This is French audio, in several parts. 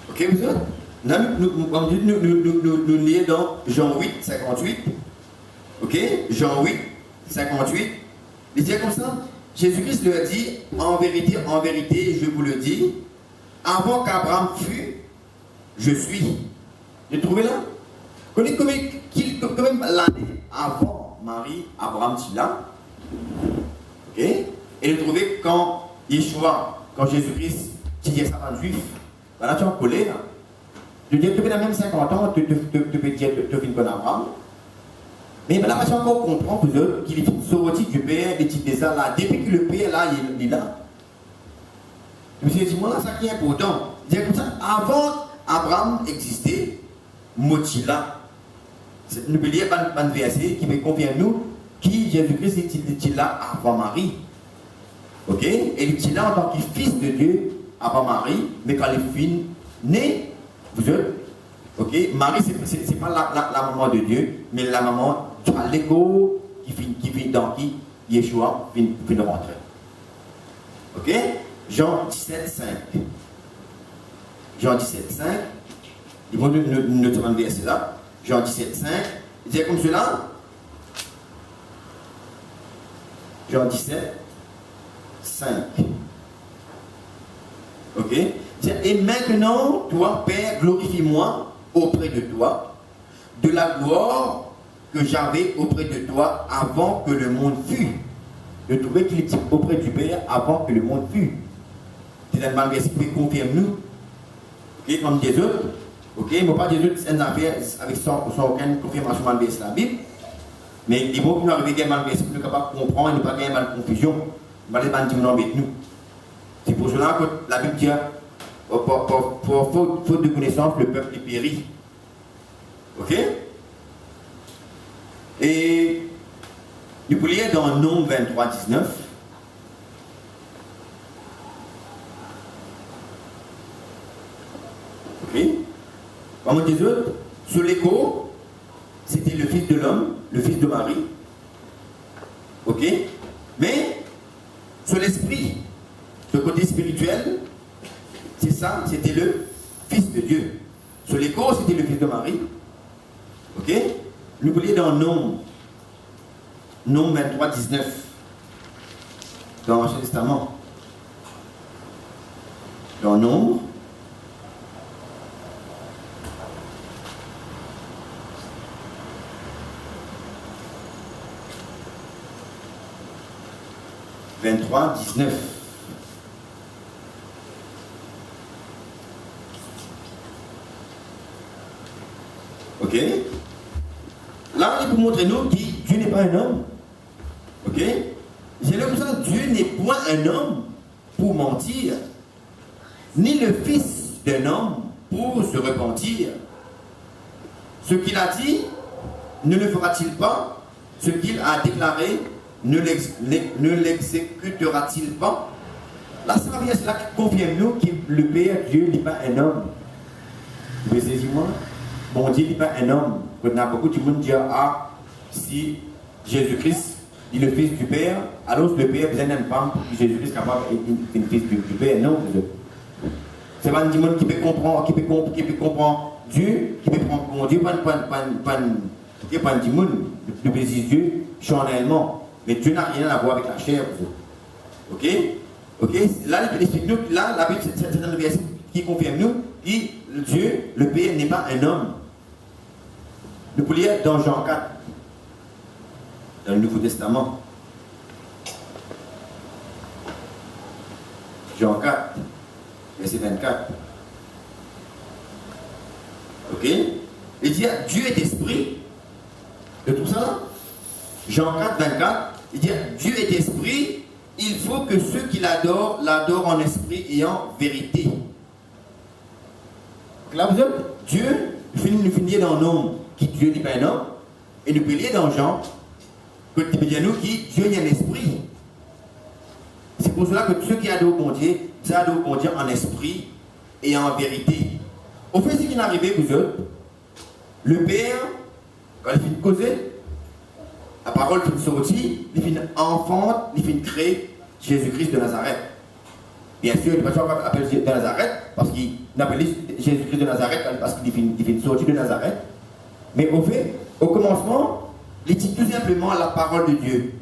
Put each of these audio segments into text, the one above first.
Ok, vous autres? Nous lions dans Jean 8, 58. Ok? Jean 8, 58. Il dit comme ça. Jésus-Christ leur dit, en vérité, je vous le dis, avant qu'Abraham fût, je suis. Vous trouvez là? Quand même l'année avant Marie, Abraham dit là. Ok? Et vous trouvez quand Yeshua, quand Jésus-Christ, dit ça à un juif, voilà, tu es en colère. Je dis, tu peux même 50 ans, tu peux dire, tu fais une bonne Abraham. Mais là, je encore comprendre qu'il est sorti du Père, des petits désastres là. Depuis que le Père là, il est là. Je me suis dit, moi, ça qui est important. C'est comme ça, avant Abraham existait, Motila. N'oubliez pas un verset qui me confirme nous, qui Jésus-Christ est là avant Marie. Ok? Et il est là en tant que fils de Dieu avant Marie, mais quand il est né, vous êtes. Ok? Marie, ce n'est pas la maman de Dieu, mais la maman de l'écho qui vient dans qui Yeshua vient rentrer. Ok? Jean 17, 5. Jean 17, 5. Ils vont nous demander verset là. Jean 17, 5. Il dit comme cela. Jean 17, 5. Ok? Et maintenant, toi, Père, glorifie-moi auprès de toi, de la gloire que j'avais auprès de toi avant que le monde fût. Je trouvais qu'il était auprès du Père avant que le monde fût. C'est un verset qui confirme nous. Ok, comme des autres. Ok, il ne pas des autres une affaire avec sans aucune confirmation dans la Bible. Mais il faut que nous arrivions à un verset pour nous capables de comprendre et ne pas gagner de confusion. Nous allons pas dire avec nous. C'est pour cela que la Bible dit pour faute de connaissance, le peuple est péri. Ok? Et nous pouvons lire dans Nombre 23, 19. Ok? Comme on dit, sur l'écho, c'était le fils de l'homme, le fils de Marie. Ok? Mais sur l'esprit, le côté spirituel, c'est ça, c'était le fils de Dieu. Sur l'écho, c'était le fils de Marie. Ok? Nous pouvons lire dans Nombre 23, 19. Dans l'Ancien Testament. Dans Nombre. « 23, 19. Ok? Là, il peut montrer nous que Dieu n'est pas un homme. Ok? C'est là comme ça, Dieu n'est point un homme pour mentir, ni le fils d'un homme pour se repentir. Ce qu'il a dit, ne le fera-t-il pas? Ce qu'il a déclaré, ne l'exécutera-t-il pas? Là, ça vient cela qui confirme nous que le Père Dieu n'est pas un homme. Vous me saisissez moi? Bon Dieu n'est pas un homme. Quand on a beaucoup de monde dire, ah, si Jésus-Christ est le fils du Père, alors le Père besoin d'une femme pour que Jésus-Christ soit capable d'être le fils du Père. Non, c'est pas un monde qui peut comprendre, qui peut comprendre Dieu, qui peut comprendre Dieu, pas un monde, le plaisir Dieu charnellement. Mais Dieu n'a rien à voir avec la chair. Ok? Ok? Là, la Bible, c'est un verset qui confirme nous, dit Dieu, le Père n'est pas un homme. Nous pouvons lire dans Jean 4, dans le Nouveau Testament. Jean 4, verset 24. Ok? Il dit Dieu est esprit. De tout ça là? Jean 4, 24. Il dit Dieu est esprit. Il faut que ceux qui l'adorent, l'adorent en esprit et en vérité. Donc là, vous êtes Dieu, nous finissons dans le nom qui Dieu n'est pas un homme. Et nous pouvons lire dans Jean que tu peux dire nous qui Dieu est un esprit. C'est pour cela que ceux qui adorent mon Dieu, ils adorent mon Dieu en esprit et en vérité. Au fait, ce qui est arrivé, vous autres, le Père, quand il finit de causer, la parole finit de sortir, il finit enfant, il finit de créer Jésus-Christ de Nazareth. Bien sûr, il ne va pas appeler Jésus de Nazareth, parce qu'il appelle Jésus-Christ de Nazareth, parce qu'il fait sortir de Nazareth. Mais au fait, au commencement, il dit tout simplement la parole de Dieu.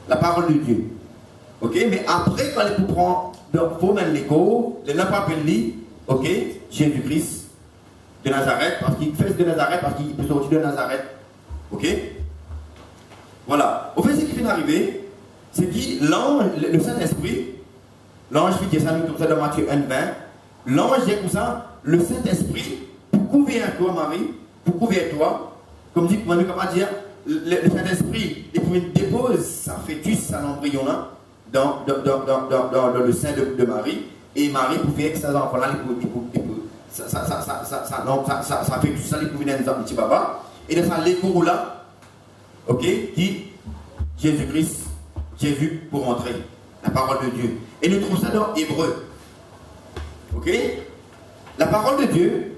La parole de Dieu. Ok? Mais après, quand il prend, donc, faut même l'écho, il n'a pas appelé, ok? Jésus-Christ de Nazareth, parce qu'il fait de Nazareth, parce qu'il peut sortir de Nazareth. Ok? Voilà. Au fait, ce qui vient d'arriver, c'est que l'ange, le Saint-Esprit, l'ange qui dit ça, nous comme ça dans Matthieu 1, 20, l'ange dit comme ça, le Saint-Esprit, pour couvrir toi, Marie, pour couvrir toi, comme dit, comment on dire, le Saint-Esprit, il dépose sa fœtus, sa embryon là, dans le sein de Marie, et Marie, pour faire que ça enfant là, ça fait tout ça, il pouvait dans un petit papa, et dans ça, l'écho là, ok, qui Jésus-Christ, Jésus pour rentrer, la parole de Dieu. Et nous trouvons ça dans Hébreu. Ok? La parole de Dieu,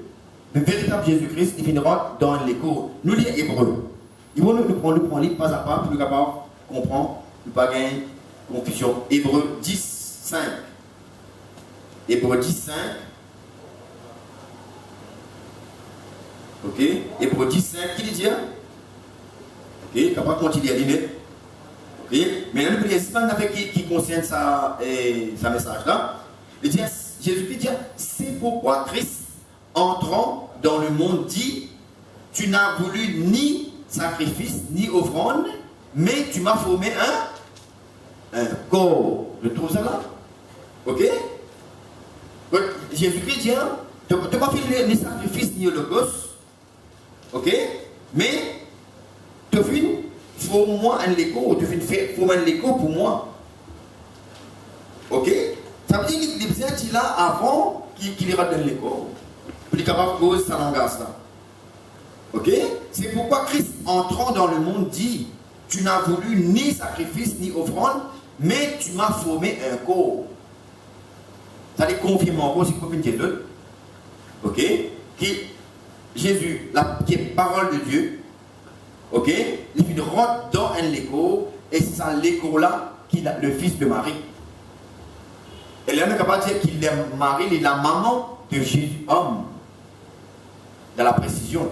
le véritable Jésus-Christ, il finira dans l'écho. Nous lisons Hébreu. Il faut nous prendre livre pas à pas pour nous capable de comprendre, ne pas gagner confusion. Hébreu 10, 5. Hébreu 10, 5. Ok? Hébreu 10, 5, qui dit dire? Ok? Capable de continuer à lire. Ok? Mais là, nous voulons avec qui concerne sa message là. Il dit, Jésus-Christ dit, c'est pourquoi Christ, entrant dans le monde, dit, tu n'as voulu ni sacrifice, ni offrande, mais tu m'as formé un corps. Je trouve ça là. Ok? Jésus-Christ dit, tu n'as pas fait ni sacrifice, ni holocauste. Ok? Mais, tu as fait, forme-moi un léco, tu fais forme un léco pour moi. Ok? Ça veut dire qu'il y a des là avant qu'il rentre dans l'écho. Pour qu'il capable de cause sa langage là. Ok? C'est pourquoi Christ, entrant dans le monde, dit, tu n'as voulu ni sacrifice ni offrande, mais tu m'as formé un corps. Ça les confirme encore, c'est comme une question. Ok? Qui Jésus, qui est parole de Dieu, ok? Il rentre dans un écho, et c'est ça l'écho là qui est le fils de Marie. Et là, on est capable de dire qu'il est Marie, il est la maman de Jésus, homme. Dans la précision.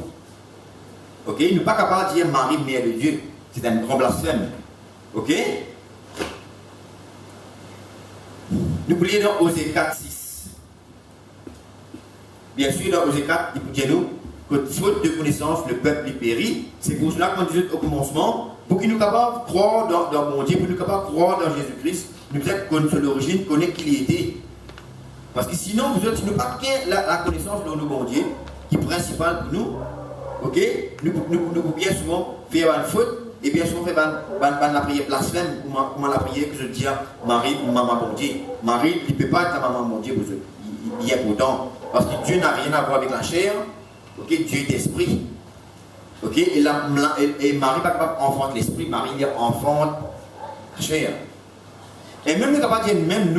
Ok? Il n'est pas capable de dire Marie, mère de Dieu. C'est un grand blasphème. Ok? Nous voulons dans Osée 4, 6. Bien sûr, dans Osée 4, il dit nous que faute de connaissance, le peuple périt. C'est pour cela qu'on disait au commencement, pour qu'il nous capable de croire dans mon Dieu, pour qu'il nous capable de croire dans Jésus-Christ, nous devons connaître l'origine, connaître qui il était. Parce que sinon, vous n'avez pas la connaissance de nos bon Dieu, qui est principale pour nous. Ok? Nous pouvons bien souvent faire une faute, et bien souvent faire la prière blasphème, comment la prière que je dis à Marie ou maman bon Dieu. Marie, il ne peut pas être ta maman bon Dieu, il y a pourtant. Parce que Dieu n'a rien à voir avec la chair. Ok? Dieu est esprit. Ok? Et Marie n'est pas capable d'enfanter l'esprit, Marie est enfante la chair. Et même nous, capable de dire, même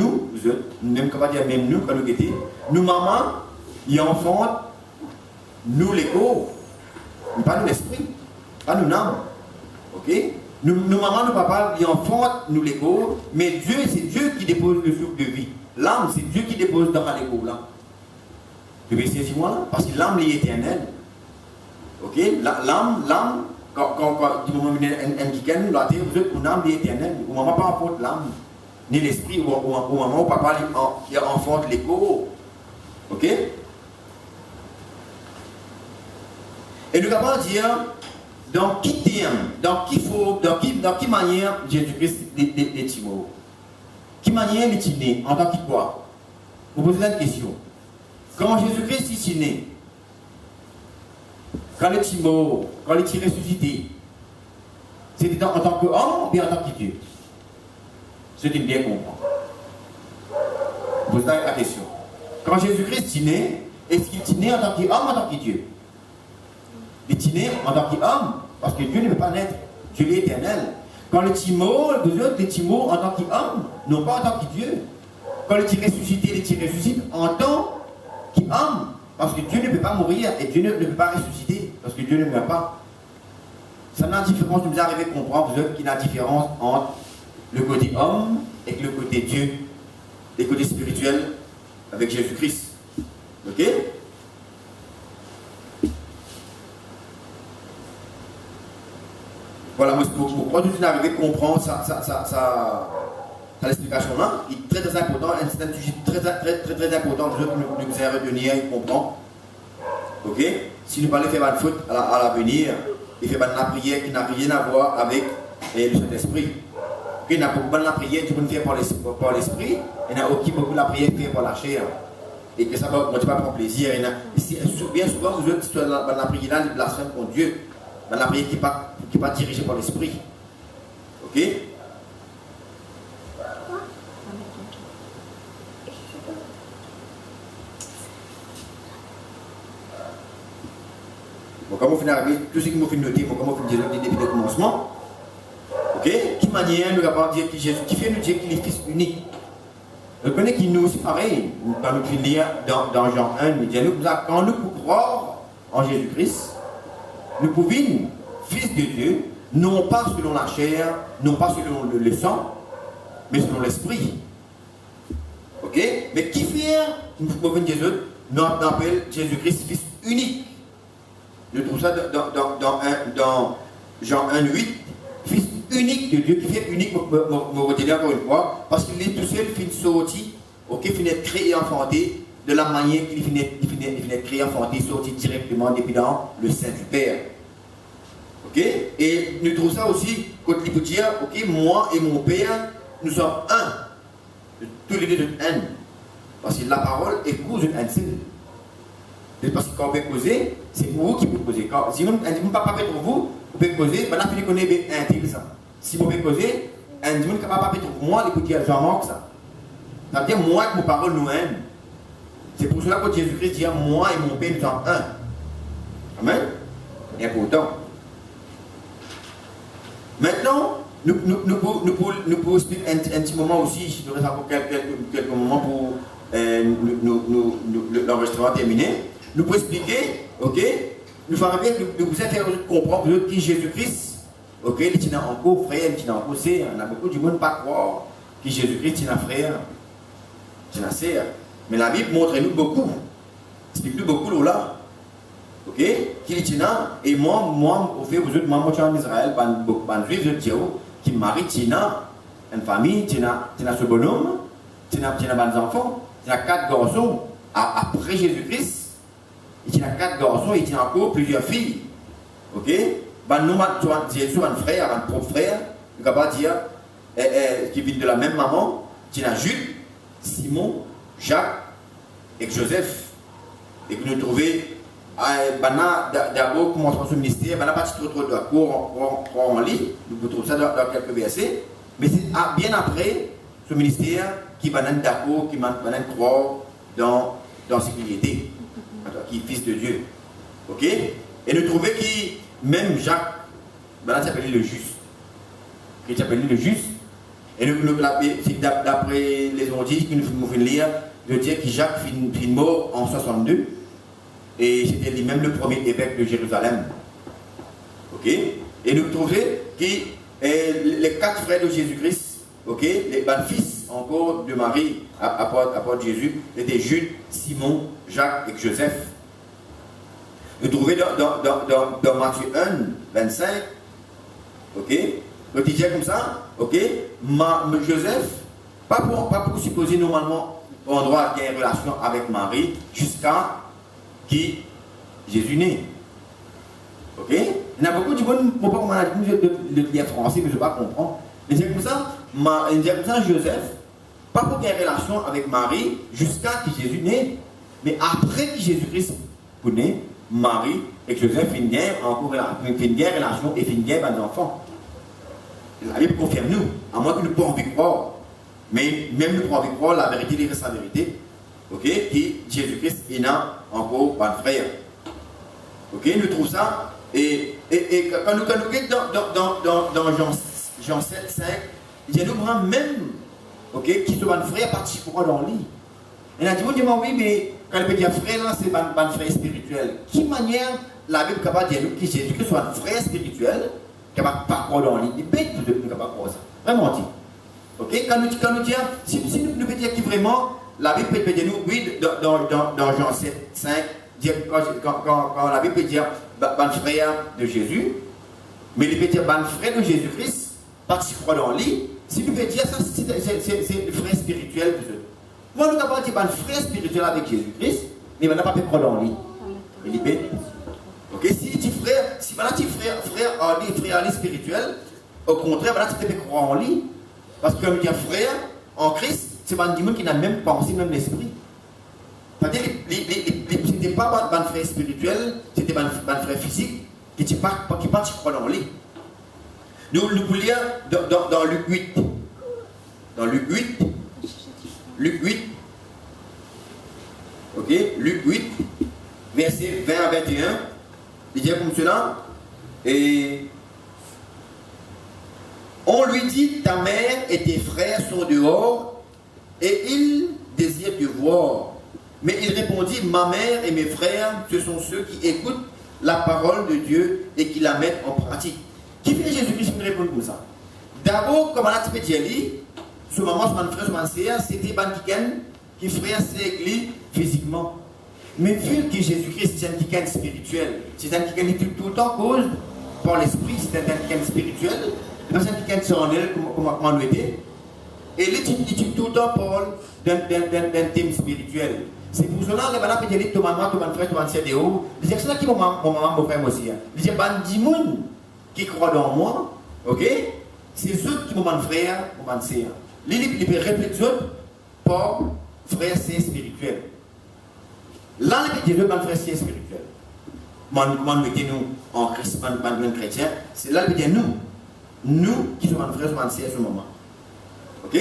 nous, quand nous étions, nous, maman, ils enfantent, nous, les corps, pas nous, l'esprit, pas nous, l'âme. Ok? Nous, maman, nous, papa, ils enfantent, nous, les corps, mais Dieu, c'est Dieu qui dépose le souffle de vie. L'âme, c'est Dieu qui dépose dans les corps, là. Tu veux saisir moi, là? Parce que l'âme, est éternelle. Ok? L'âme, quand du moment où il y a un qui gagne, la terre, vous êtes une âme, est éternelle. Ou maman, pas importe l'âme. Ni l'esprit, ou maman, ou papa, il enfante l'écho. Ok? Et nous allons dire, dans qui terme, dans qui manière Jésus-Christ est Timo? Qui manière il est né, en tant que quoi? Vous posez une question. Quand Jésus-Christ est né, quand il est Timo, quand il est ressuscité, c'était en tant qu'homme ou bien en tant que Dieu? C'est une bien comprendre. Vous posez la question. Quand Jésus-Christ est né, est-ce qu'il est né en tant qu'homme ou en tant que Dieu? Il est né en tant qu'homme, parce que Dieu ne peut pas naître. Dieu est éternel. Quand le Timo, vous autres, les Timo en tant qu'homme, non pas en tant que Dieu. Quand le est ressuscité, il ressuscite en tant qu'homme, parce que Dieu ne peut pas mourir et Dieu ne peut pas ressusciter, parce que Dieu ne meurt pas. Ça n'a pas différence, vous arrivez à comprendre, vous autres, qu'il y a une différence entre le côté homme et le côté Dieu. les côtés spirituels avec Jésus-Christ. Ok? Voilà, moi, pour tout arriver à comprendre l'explication là, il est très important, c'est un sujet très important que nous allons retenir et comprendre. Ok? Si nous parlons de faire une faute à l'avenir, il fait la prière qui n'a rien à voir avec le Saint-Esprit. Il n'y a pas de la prière qui peut faire par l'esprit, il n'y a aussi beaucoup de la prière qui fait par la chair. Et que ça ne va pas prendre plaisir. Bien souvent, vous êtes dans la prière là, il blasphème contre Dieu. Dans la prière qui n'est pas dirigée par l'esprit. Ok? Bon, comment vous arriver, tout ce qui m'a fait noter, comment vous dire depuis le commencement. Ok? Qui manière nous avons dire que Jésus, qui fait nous dire qu'il est fils unique. Vous connaissez qu'il nous aussi pareil, quand nous lire dans Jean 1, nous dit, quand nous pouvons croire en Jésus-Christ, nous pouvons, fils de Dieu, non pas selon la chair, non pas selon le sang, mais selon l'esprit. Ok? Mais qui fait, nous pouvons dire Jésus, nous appelle Jésus-Christ fils unique. Nous trouvons ça dans Jean 1, 8, fils unique de Dieu, qui fait unique, me retenir encore une fois, parce qu'il est tout seul, fin sorti, ok, fin être créé, enfanté, de la manière qu'il finit être créé, enfanté, sorti directement depuis dans le sein du Père. Ok? Et nous trouvons ça aussi, quand il peut dire, ok, moi et mon Père, nous sommes un. Tous les deux de un. Parce que la parole est cause d'un seul. C'est parce que quand vous pouvez causer, c'est vous qui pouvez causer. Si vous ne pas parler pour vous, vous pouvez causer, maintenant vous connaissez un tel ça. Si vous pouvez causer, un monde qui ne va pas parler pour moi, il peut dire j'en manque ça. Ça veut dire moi et mon parole nous-mêmes. C'est pour cela que Jésus-Christ dit moi et mon Père nous sommes un. Amen. Et important. Maintenant, nous pouvons expliquer un petit moment aussi, je devrais avoir quelques moments pour l'enregistrement terminé. Nous pouvons expliquer, ok, nous faisons bien, nous vous faire comprendre que Jésus-Christ, ok, il est encore frère, il est encore sœur. On a beaucoup de monde pas croire que Jésus-Christ est un frère, c'est un sœur. Mais la Bible montre-nous beaucoup, explique-nous beaucoup là. Ok, qui est là, et moi, au fait, vous êtes moi, je suis en Israël, je suis juif, qui marie Tina, une famille, Tina ce bonhomme, Tina des enfants, Tina 4 garçons, après Jésus-Christ, il y a 4 garçons, et il y a encore plusieurs filles. Ok, nous, Jésus, un frère, un propre frère, je ne peux pas dire, qui viennent de la même maman, Tina Jules, Simon, Jacques et Joseph, et que nous trouvons. D'abord, commençons ce ministère, on n'a pas trop de cours en lit, nous trouvons ça dans quelques versets, mais c'est bien après ce ministère qui va d'accord, qui va croire dans ce qu'il était, qui est fils de Dieu. Ok? Et nous trouvons que même Jacques, il s'appelait le juste. Il s'appelait le juste. Et d'après les ondits que nous pouvons lire, de dire que Jacques fit mort en 62. Et c'était lui-même le premier évêque de Jérusalem. Ok? Et nous trouvons que les 4 frères de Jésus-Christ, ok, les fils encore de Marie, apôtre Jésus, étaient Jude, Simon, Jacques et Joseph. Nous trouvons dans Matthieu 1, 25, ok, le dit comme ça, ok, Joseph, pas pour supposer normalement on doit avoir une relation avec Marie jusqu'à qui Jésus né. Ok? Il y a beaucoup de gens qui ne comprennent pas comment on a dit le lire français, mais je ne vais pas comprendre. Mais c'est comme ça, Joseph, pas pour qu'il y ait une relation avec Marie jusqu'à que Jésus né, mais après que Jésus-Christ est né, Marie et Joseph finissent une relation et finissent des enfants. La Bible confirme nous, à moins que nous ne pouvons pas croire. Mais même nous ne pouvons pas croire, la vérité, il reste la vérité. Ok, qui Jésus-Christ est là encore par frère. Ok, nous trouvons ça. Et quand nous sommes dans Jean 7, 5, il y a nous même, ok, qui sont un frère participeront dans le lit. Et là, tu vas oui, mais quand il peut dire frère, là, c'est un frère spirituel. Qui manière la Bible est capable de dire que Jésus-Christ soit un frère spirituel, capable de pas croire dans le lit. Il peut être capable de croire ça. Vraiment dit. Ok? Quand nous disons, si nous pouvons dire que vraiment, la Bible peut dire nous, oui, dans Jean 7, 5, quand la Bible peut dire, ban frère de Jésus, mais il peut dire, ban frère de Jésus-Christ, parce qu'il croit dans lui, si nous pouvons dire ça, c'est le frère spirituel. Moi, nous avons dit, ban frère spirituel avec Jésus-Christ, mais on n'a pas pu croire dans lui. Il dit, ok, si tu frère, si maintenant tu frère en lui spirituel, au contraire, maintenant tu peux croire en lui. Parce que comme il y a frère en Christ, c'est un monde qui n'a même pas pensé, même l'esprit. C'est-à-dire que ce n'était pas un frère spirituel, c'était un frère physique qui ne croit dans lui. Nous pouvons lire dans Luc 8. Dans Luc 8. Luc 8. Ok, Luc 8, verset 20 à 21. Il dit comme cela. Et on lui dit, ta mère et tes frères sont dehors et ils désirent te voir. Mais il répondit, ma mère et mes frères, ce sont ceux qui écoutent la parole de Dieu et qui la mettent en pratique. Qui fait Jésus-Christ me répond comme ça? D'abord, comme on a dit, ce moment, ce frère, ce sœur, c'était Bantiken qui frère s'église physiquement. Mais vu que Jésus-Christ c'est un Bantiken spirituel, c'est un Bantiken qui est tout le temps cause par l'esprit, c'est un Bantiken spirituel. C'est un Bantiken sur elle, comment nous était. Et là, tu tout le temps parle d'un thème spirituel. C'est pour cela que les gens peuvent dire, ton maman, ton frère, ton ancien de haut. Ils disent, c'est ça qui mon maman, mon frère aussi. Ils disent, il y a des qui croient dans moi, ok? C'est ceux qui mon frère, mon sœur. Il peut répéter les autres par frère, c'est spirituel. Là, il peut dire, mon frère, c'est spirituel. Comment mettez-nous en Christ, mon chrétien? C'est là, il peut dire, nous qui sommes mon frère, mon sœur à ce moment. Ok?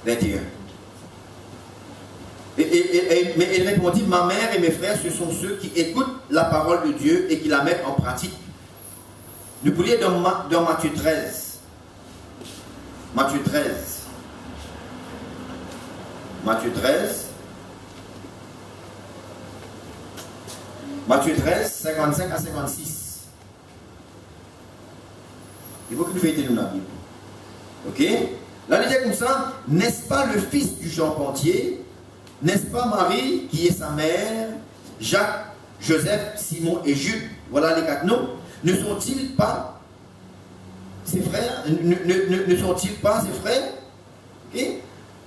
L'intérieur. Mais il répondit, ma mère et mes frères, ce sont ceux qui écoutent la parole de Dieu et qui la mettent en pratique. Nous pouvons lire dans Matthieu 13. Matthieu 13. Matthieu 13. Matthieu 13, 55 à 56. Il faut que nous fassions la Bible. Ok? Là, il dit comme ça, n'est-ce pas le fils du charpentier? N'est-ce pas Marie qui est sa mère, Jacques, Joseph, Simon et Jude? Voilà les quatre noms. Ne sont-ils pas ses frères? Ne sont-ils pas ses frères? Ok?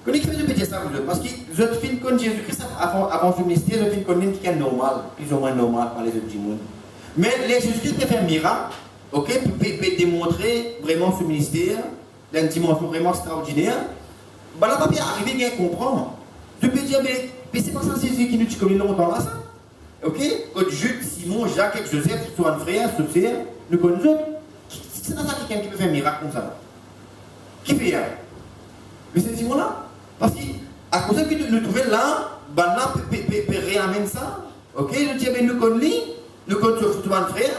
Quand il fait dire ça, parce que les autres films comme Jésus-Christ avant son ministère, les autres films comme qui est normal, plus ou moins normal par les autres gens. Mais les Jésus-Christ qui fait un miracle, ok, peut démontrer vraiment ce ministère d'une dimension vraiment extraordinaire. Ben là, pas bien arriver à comprendre. Je peux dire, mais c'est pas ça Jésus qui nous dit comme longtemps là, ça. Ok? Quand Jude, Simon, Jacques et Joseph, sont un frère, ce frère, nous connaissons. C'est pas ça quelqu'un qui peut faire un miracle comme ça. Qui fait ça? Mais c'est Simon-là. Parce qu'à cause que nous trouvons là, ben là, peut réamener ça. Ok? Nous disons, mais nous connaissons, nous connaissons un frère.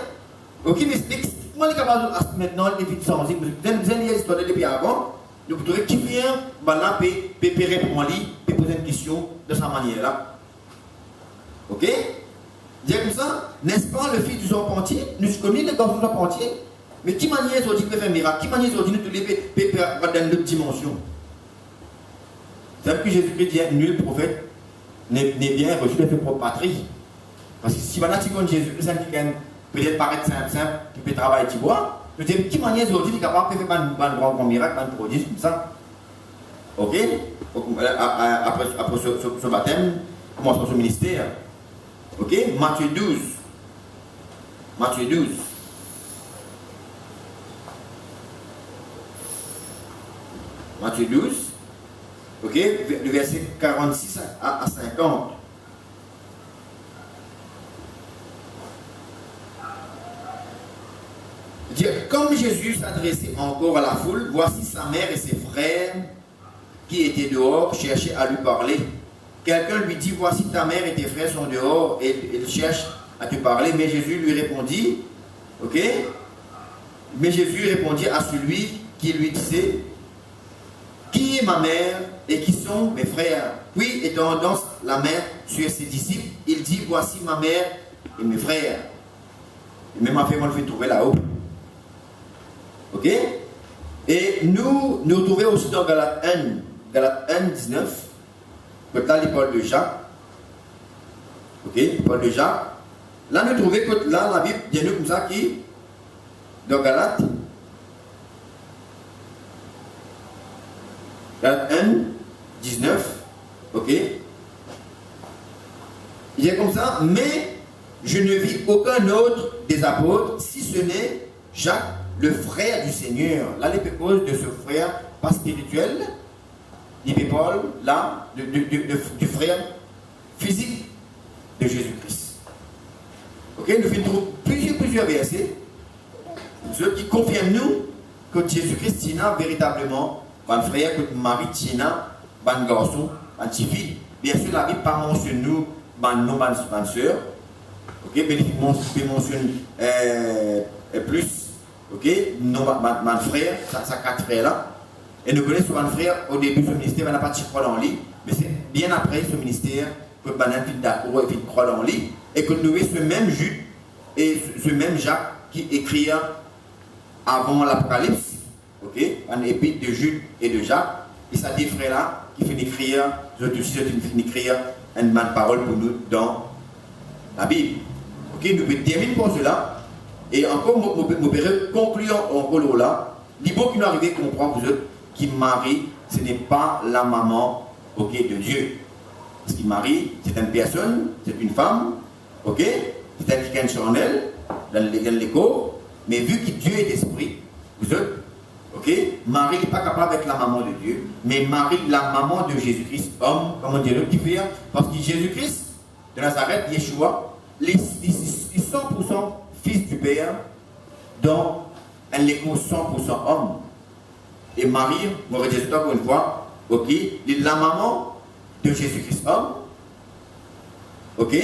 Ok? Mais moi, les camarades, maintenant, les filles sans musique, vous avez des histoires depuis avant. Nous pouvons trouver qui vient, ben là, peut répondre, peut poser une question de sa manière-là. Ok? Dire comme ça, n'est-ce pas le fils du charpentier? Nous connaissons les garçons du charpentier. Mais qui manière aujourd'hui peut faire un miracle? Qui manière aujourd'hui nous peut dans une autre dimension? C'est que Jésus-Christ dit nul prophète n'est bien reçu de sa propre patrie. Parce que si maintenant tu connais Jésus-Christ, c'est peut-être paraître simple, tu peux travailler, tu vois. Je dis, qui manière aujourd'hui est capable de faire un grand miracle, un prodige comme ça? Ok? Après ce baptême, commence son ministère. Ok? Matthieu 12. Matthieu 12. Matthieu 12. Ok? Le verset 46 à 50. Comme Jésus s'adressait encore à la foule, voici sa mère et ses frères qui étaient dehors cherchaient à lui parler. Quelqu'un lui dit, voici ta mère et tes frères sont dehors et ils cherchent à te parler. Mais Jésus lui répondit, ok? Mais Jésus répondit à celui qui lui disait, qui est ma mère et qui sont mes frères? Puis étendant la main sur ses disciples, il dit, voici ma mère et mes frères. Et même après, on le fait trouver là-haut. Ok? Et nous retrouvons aussi dans Galates 1, 19, là, il parle de Jacques. Ok, il parle de Jacques. Là, nous trouvons que là, la Bible, il y a nous comme ça qui, dans Galates 1, 19, ok. Il est comme ça, mais je ne vis aucun autre des apôtres, si ce n'est Jacques, le frère du Seigneur. Là, les cause de ce frère, pas spirituel, il parle là du frère physique de Jésus-Christ. Ok, nous finissons plusieurs versets, ceux qui confirment nous que Jésus-Christ tina véritablement, un frère, que Marie tina, un garçon, un petit fille. Bien sûr, la Bible pas mentionne nous, non, une soeur. Ok, mais il mentionne plus. Ok, non, mon frère, ça 4 frères là. Et nous connaissons un frère au début de ce ministère, on n'a pas de croix dans le lit, mais c'est bien après ce ministère que nous avons fait d'accord et fait croix dans le lit. Et que nous voyons ce même Jude et ce même Jacques qui écrit avant l'Apocalypse, ok, un épître de Jude et de Jacques. Et ça dit frère là qui fait écrire, je finis d'écrire une parole pour nous dans la Bible. Ok, nous pouvons terminer pour cela. Et encore, nous pouvons conclure encore là. L'idée qui nous arrive à comprendre que Marie, ce n'est pas la maman, ok, de Dieu. Parce que Marie, c'est une personne, c'est une femme, ok, c'est quelqu'un sur elle, dans l'écho, mais vu que Dieu est esprit, vous êtes, ok, Marie n'est pas capable d'être la maman de Dieu, mais Marie, la maman de Jésus-Christ, homme, comment dire, le petit frère, parce que Jésus-Christ de Nazareth, Yeshua, les 100% fils du Père, dont elle est 100% homme. Et Marie, on va dire ça encore une fois, ok, la maman de Jésus-Christ homme, ok,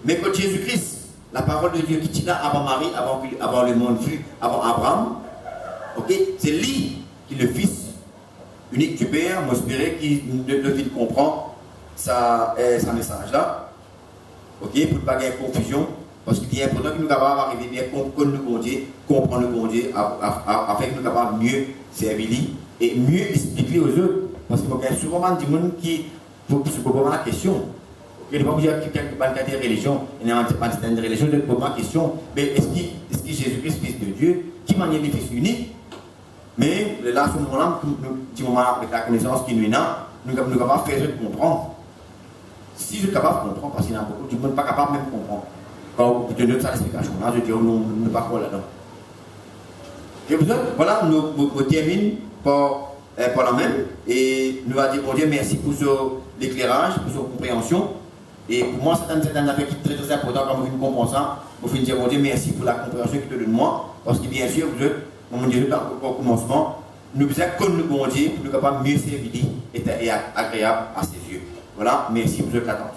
mais que Jésus-Christ, la parole de Dieu qui tient avant Marie, avant le monde vu, avant Abraham, ok, c'est lui qui est le fils unique du Père, moi j'espère qu'il comprend sa message là, ok, pour ne pas gagner confusion. Parce qu'il est important que nous puissions arriver bien comprendre le bon Dieu, afin que nous puissions mieux servir et mieux expliquer aux autres. Parce qu'il y a souvent des gens qui se posent la question. Il n'y a pas dire qu'il y a des religions, il n'y a pas de religion, de poser la question. Mais est-ce que Jésus-Christ, fils de Dieu, qui m'a le fils unique? Mais là, à ce moment-là, avec la connaissance qui nous est là, nous sommes capables de faire comprendre. Si je suis capable de comprendre, parce qu'il y a beaucoup de gens qui ne sont pas capables même de comprendre. Quand vous donnez ça l'explication, là, je dis, nous ne pas quoi là-dedans. Et voilà, nous terminons par la même. Et nous allons dire, bon Dieu, merci pour l'éclairage, pour sa compréhension. Et pour moi, c'est un affaire qui est très très important quand vous comprenez ça. Vous finissez dire, bon Dieu, merci pour la compréhension que tu donnes moi. Parce que bien sûr, vous êtes, comme on dit au commencement, nous besoin comme nous bon Dieu pour nous capables de mieux servir et agréable à ses yeux. Voilà, merci pour votre attention.